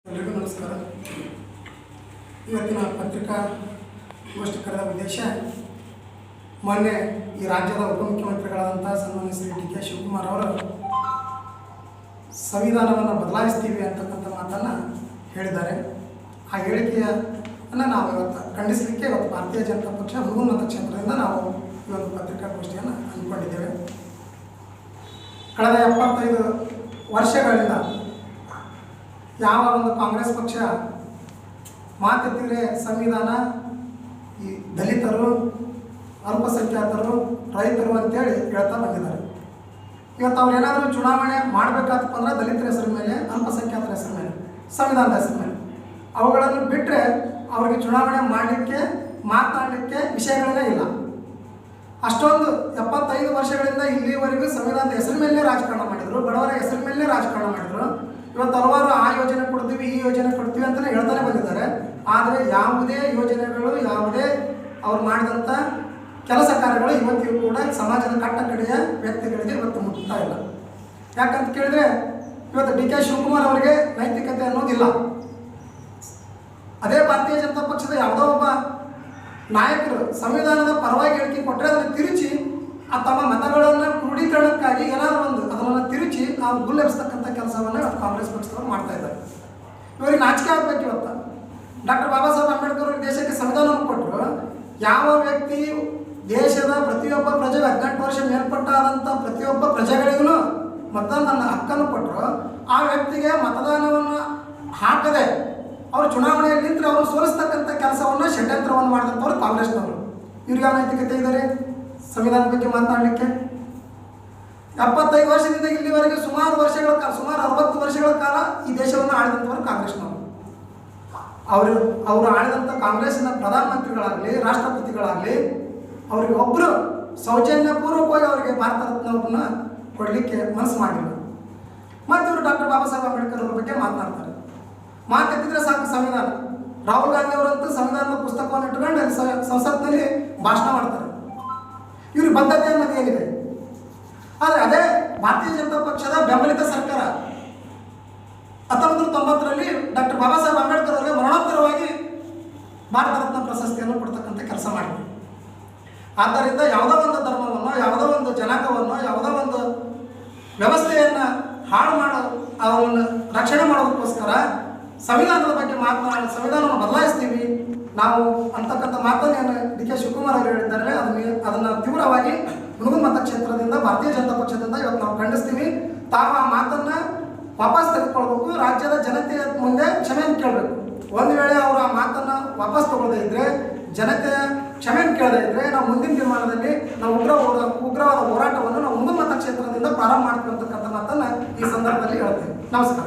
ಎಲ್ಲರಿಗೂ ನಮಸ್ಕಾರ. ಇವತ್ತಿನ ಪತ್ರಿಕಾಗೋಷ್ಠಿ ಕರೆದ ಉದ್ದೇಶ, ಮೊನ್ನೆ ಈ ರಾಜ್ಯದ ಉಪಮುಖ್ಯಮಂತ್ರಿಗಳಾದಂಥ ಸನ್ಮಾನ್ಯ ಶ್ರೀ ಡಿ ಕೆ ಶಿವಕುಮಾರ್ ಅವರು ಸಂವಿಧಾನವನ್ನು ಬದಲಾಯಿಸ್ತೀವಿ ಅಂತಕ್ಕಂಥ ಮಾತನ್ನು ಹೇಳಿದ್ದಾರೆ. ಆ ಹೇಳಿಕೆಯನ್ನು ನಾವು ಇವತ್ತು ಖಂಡಿಸಲಿಕ್ಕೆ ಇವತ್ತು ಭಾರತೀಯ ಜನತಾ ಪಕ್ಷ ಹುಡುಗನ ಮತಕ್ಷೇತ್ರದಿಂದ ನಾವು ಈ ಒಂದು ಪತ್ರಿಕಾಗೋಷ್ಠಿಯನ್ನು ಹಮ್ಮಿಕೊಂಡಿದ್ದೇವೆ. ಕಳೆದ 75 ವರ್ಷಗಳಿಂದ ಯಾವ ಒಂದು ಕಾಂಗ್ರೆಸ್ ಪಕ್ಷ ಮಾತೆತ್ತಿದ್ರೆ ಸಂವಿಧಾನ ಈ ದಲಿತರು, ಅಲ್ಪಸಂಖ್ಯಾತರು, ರೈತರು ಅಂತೇಳಿ ಹೇಳ್ತಾ ಬಂದಿದ್ದಾರೆ. ಇವತ್ತು ಅವ್ರು ಏನಾದರೂ ಚುನಾವಣೆ ಮಾಡಬೇಕಾತಪ್ಪ ಅಂದ್ರೆ ದಲಿತರ ಹೆಸರು ಮೇಲೆ, ಅಲ್ಪಸಂಖ್ಯಾತರ ಹೆಸರು ಮೇಲೆ, ಸಂವಿಧಾನದ ಹೆಸರು ಮೇಲೆ ಅವುಗಳನ್ನು ಬಿಟ್ಟರೆ ಅವ್ರಿಗೆ ಚುನಾವಣೆ ಮಾಡಲಿಕ್ಕೆ, ಮಾತನಾಡಲಿಕ್ಕೆ ವಿಷಯಗಳೇ ಇಲ್ಲ. ಅಷ್ಟೊಂದು 75 ವರ್ಷಗಳಿಂದ ಇಲ್ಲಿವರೆಗೂ ಸಂವಿಧಾನದ ಹೆಸರು ಮೇಲೆ ರಾಜಕಾರಣ ಮಾಡಿದರು, ಬಡವರ ಹೆಸರು ಮೇಲೆ ರಾಜಕಾರಣ ಮಾಡಿದರು. ಇವತ್ತು ಹಲವಾರು ಆ ಯೋಜನೆ ಕೊಡ್ತೀವಿ, ಈ ಯೋಜನೆ ಕೊಡ್ತೀವಿ ಅಂತಲೇ ಹೇಳ್ತಾನೆ ಬಂದಿದ್ದಾರೆ. ಆದರೆ ಯಾವುದೇ ಯೋಜನೆಗಳು, ಯಾವುದೇ ಅವ್ರು ಮಾಡಿದಂಥ ಕೆಲಸ ಕಾರ್ಯಗಳು ಇವತ್ತಿಗೂ ಕೂಡ ಸಮಾಜದ ಕಟ್ಟ ಕಡೆಯ ವ್ಯಕ್ತಿಗಳಿಗೆ ಇವತ್ತು ಮುಟ್ತಾ ಇಲ್ಲ. ಯಾಕಂತ ಕೇಳಿದ್ರೆ ಇವತ್ತು ಡಿ ಕೆ ಶಿವಕುಮಾರ್ ಅವರಿಗೆ ನೈತಿಕತೆ ಅನ್ನೋದಿಲ್ಲ. ಅದೇ ಭಾರತೀಯ ಜನತಾ ಪಕ್ಷದ ಯಾವುದೋ ಒಬ್ಬ ನಾಯಕರು ಸಂವಿಧಾನದ ಪರವಾಗಿ ಹೇಳಿಕೆ ಕೊಟ್ಟರೆ ಅದನ್ನು ತಿರುಚಿ ತಮ್ಮ ಮತಗಳನ್ನು ಕ್ರೋಢೀಕರಣಕ್ಕಾಗಿ ಏನಾದರೂ ಒಂದು ಅದನ್ನು ತಿರುಚಿ ನಾವು ಗುಲ್ಲೆಬ್ಸ್ತಕ್ಕಂಥ ಕೆಲಸವನ್ನು ಇವತ್ತು ಕಾಂಗ್ರೆಸ್ ಪಕ್ಷದವರು ಮಾಡ್ತಾ ಇದ್ದಾರೆ. ಇವರಿಗೆ ನಾಚಿಕೆ ಆಗಬೇಕು. ಇವತ್ತು ಡಾಕ್ಟರ್ ಬಾಬಾ ಸಾಹೇಬ್ ಅಂಬೇಡ್ಕರ್ ದೇಶಕ್ಕೆ ಸಂವಿಧಾನವನ್ನು ಕೊಟ್ಟರು. ಯಾವ ವ್ಯಕ್ತಿ ದೇಶದ ಪ್ರತಿಯೊಬ್ಬ ಪ್ರಜೆಗೆ 18 ವರ್ಷ ಮೇಲ್ಪಟ್ಟಾದಂಥ ಪ್ರತಿಯೊಬ್ಬ ಪ್ರಜೆಗಳಿಗೂ ಮತದಾನದ ಹಕ್ಕನ್ನು ಕೊಟ್ಟರು, ಆ ವ್ಯಕ್ತಿಗೆ ಮತದಾನವನ್ನು ಹಾಕದೆ ಅವರು ಚುನಾವಣೆಯಲ್ಲಿ ನಿಂತರೆ ಅವರು ಸೋಲಿಸ್ತಕ್ಕಂಥ ಕೆಲಸವನ್ನು ಷಡ್ಯಂತ್ರವನ್ನು ಮಾಡಿದಂಥವ್ರು ಕಾಂಗ್ರೆಸ್ನವರು. ಇವ್ರಿಗೆ ಯಾವ ನೈತಿಕತೆ ಇದ್ದಾರೆ ಸಂವಿಧಾನದ ಬಗ್ಗೆ ಮಾತನಾಡಲಿಕ್ಕೆ? 75 ವರ್ಷದಿಂದ ಇಲ್ಲಿವರೆಗೆ ಸುಮಾರು 60 ವರ್ಷಗಳ ಕಾಲ ಈ ದೇಶವನ್ನು ಆಳಿದಂಥವರು ಕಾಂಗ್ರೆಸ್ನವರು. ಅವರು ಆಳಿದಂಥ ಕಾಂಗ್ರೆಸ್ಸಿನ ಪ್ರಧಾನಮಂತ್ರಿಗಳಾಗಲಿ, ರಾಷ್ಟ್ರಪತಿಗಳಾಗಲಿ ಅವರಿಗೆ ಒಬ್ಬರು ಸೌಜನ್ಯಪೂರ್ವಕವಾಗಿ ಅವರಿಗೆ ಭಾರತ ರತ್ನವನ್ನು ಕೊಡಲಿಕ್ಕೆ ಮನಸ್ಸು ಮಾಡಿಲ್ಲ. ಮತ್ತು ಇವರು ಡಾಕ್ಟರ್ ಬಾಬಾ ಸಾಹೇಬ್ ಅಂಬೇಡ್ಕರ್ ಅವ್ರ ಬಗ್ಗೆ ಮಾತನಾಡ್ತಾರೆ. ಮಾತೆತ್ತಿದ್ರೆ ಸಾಕು ಸಂವಿಧಾನ. ರಾಹುಲ್ ಗಾಂಧಿ ಅವರಂತೂ ಸಂವಿಧಾನದ ಪುಸ್ತಕವನ್ನು ಇಟ್ಕೊಂಡು ಅಲ್ಲಿ ಸಂಸತ್ನಲ್ಲಿ ಭಾಷಣ ಮಾಡ್ತಾರೆ. ಇವ್ರಿಗೆ ಬದ್ಧತೆ ಅನ್ನೋದು ಏನಿದೆ? ಆದರೆ ಅದೇ ಭಾರತೀಯ ಜನತಾ ಪಕ್ಷದ ಬೆಂಬಲಿತ ಸರ್ಕಾರ 1990ರಲ್ಲಿ ಡಾಕ್ಟರ್ ಬಾಬಾ ಸಾಹೇಬ್ ಅಂಬೇಡ್ಕರ್ ಅವರಿಗೆ ಮರಣೋತ್ತರವಾಗಿ ಭಾರತ ರತ್ನ ಪ್ರಶಸ್ತಿಯನ್ನು ಕೊಡ್ತಕ್ಕಂಥ ಕೆಲಸ ಮಾಡಿದೆ. ಆದ್ದರಿಂದ ಯಾವುದೋ ಒಂದು ಧರ್ಮವನ್ನು, ಯಾವುದೋ ಒಂದು ಜನಾಂಗವನ್ನು, ಯಾವುದೋ ಒಂದು ವ್ಯವಸ್ಥೆಯನ್ನು ಹಾಳು ಮಾಡೋ ಅವನ್ನ ರಕ್ಷಣೆ ಮಾಡೋದಕ್ಕೋಸ್ಕರ ಸಂವಿಧಾನದ ಬಗ್ಗೆ ಸಂವಿಧಾನವನ್ನು ಬದಲಾಯಿಸ್ತೀವಿ ನಾವು ಅಂತಕ್ಕಂಥ ಮಾತನ್ನು ಡಿ ಕೆ ಶಿವಕುಮಾರ್ ಅವರು ಹೇಳಿದ್ದಾರೆ. ಅದನ್ನು ತೀವ್ರವಾಗಿ ಹುಡುಗನ ಮತಕ್ಷೇತ್ರದಿಂದ ಭಾರತೀಯ ಜನತಾ ಪಕ್ಷದಿಂದ ಇವತ್ತು ನಾವು ಖಂಡಿಸ್ತೀವಿ. ತಾವು ಆ ಮಾತನ್ನು ವಾಪಸ್ ತೆಗೆದುಕೊಳ್ಬೇಕು, ರಾಜ್ಯದ ಜನತೆಯ ಮುಂದೆ ಕ್ಷಮೆಯನ್ನು ಕೇಳಬೇಕು. ಒಂದು ವೇಳೆ ಅವರು ಆ ಮಾತನ್ನು ವಾಪಸ್ ತಗೊಳ್ಳದೇ ಇದ್ದರೆ, ಜನತೆಯ ಕ್ಷಮೆಯನ್ನು ಕೇಳದೇ ಇದ್ದರೆ, ನಾವು ಮುಂದಿನ ತೀರ್ಮಾನದಲ್ಲಿ ನಾವು ಉಗ್ರವಾದ ಹೋರಾಟವನ್ನು ನಾವು ಹುಡುಗನ ಮತಕ್ಷೇತ್ರದಿಂದ ಪ್ರಾರಂಭ ಮಾಡ್ತೀವಿ ಅಂತಕ್ಕಂಥ ಮಾತನ್ನು ಈ ಸಂದರ್ಭದಲ್ಲಿ ಹೇಳ್ತೀವಿ. ನಮಸ್ಕಾರ.